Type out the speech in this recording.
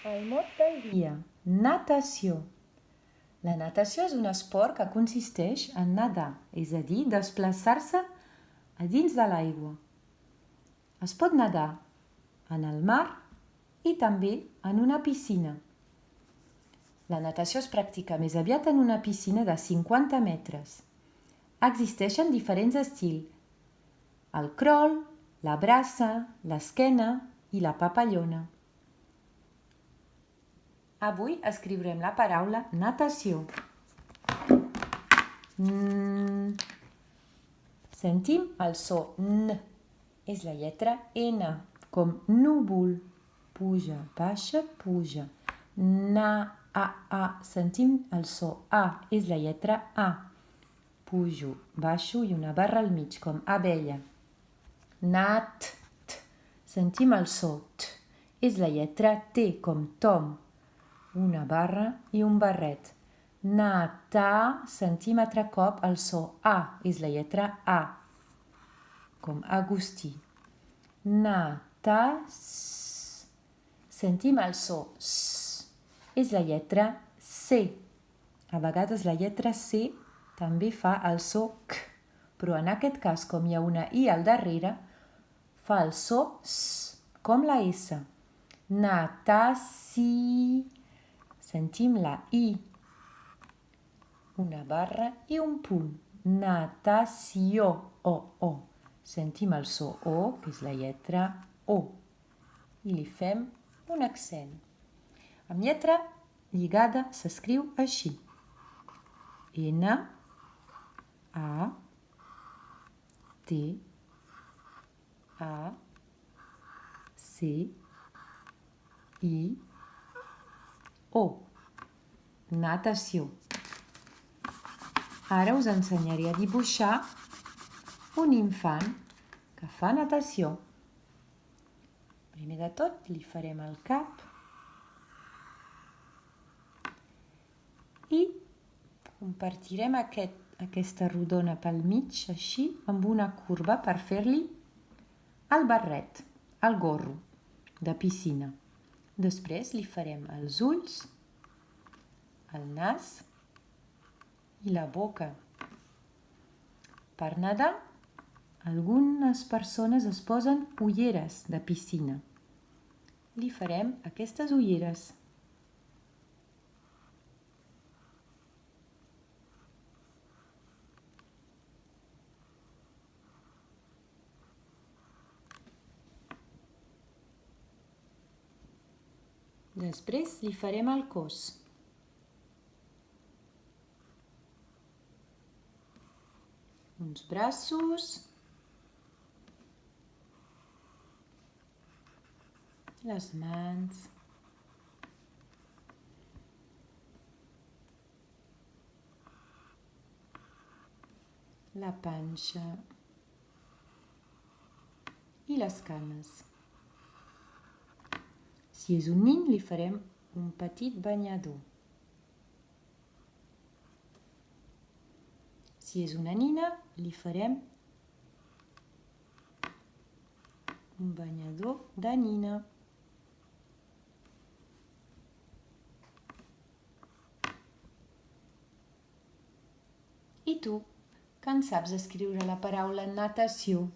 El mot del dia, natació. La natació és un esport que consisteix en nedar, és a dir, desplaçar-se a dins de l'aigua. Es pot nedar en el mar i també en una piscina. La natació es practica més aviat en una piscina de 50 metres. Existeixen diferents estils: el crawl, la braça, l'esquena i la papallona. Avui escriurem la paraula natació. Sentim el so N. És la lletra N, com núvol. Puja, baixa, puja. Sentim el so A. És la lletra A. Pujo, baixo i una barra al mig, com abella. Nat, T. Sentim el so T. És la lletra T, com Tom. Una barra i un barret. Natar, sentim altre cop el so A, és la lletra A, com Agustí. Natar, sentim el so S, és la lletra C. A vegades la lletra C també fa el so C, però en aquest cas, com hi ha una I al darrere, fa el so S, com la S. Natací. Sentim la I, una barra i un punt. Natació, O. Sentim el so O, que és la lletra O, i li fem un accent. Amb lletra lligada s'escriu així: N, A, T, A, C, I, O. Natació. Ara us ensenyaré a dibuixar un infant que fa natació. Primer de tot li farem el cap i compartirem aquesta rodona pel mig, així, amb una curva per fer-li el barret, el gorro de piscina. Després li farem els ulls, el nas i la boca. Per nedar, algunes persones es posen ulleres de piscina. Li farem aquestes ulleres. Després li farem el cos. Uns braços, les mans, la panxa i les cames. Si és un nen, li farem un petit banyador. Si és una nina, li farem un banyador de nina. I tu, que en saps escriure la paraula natació?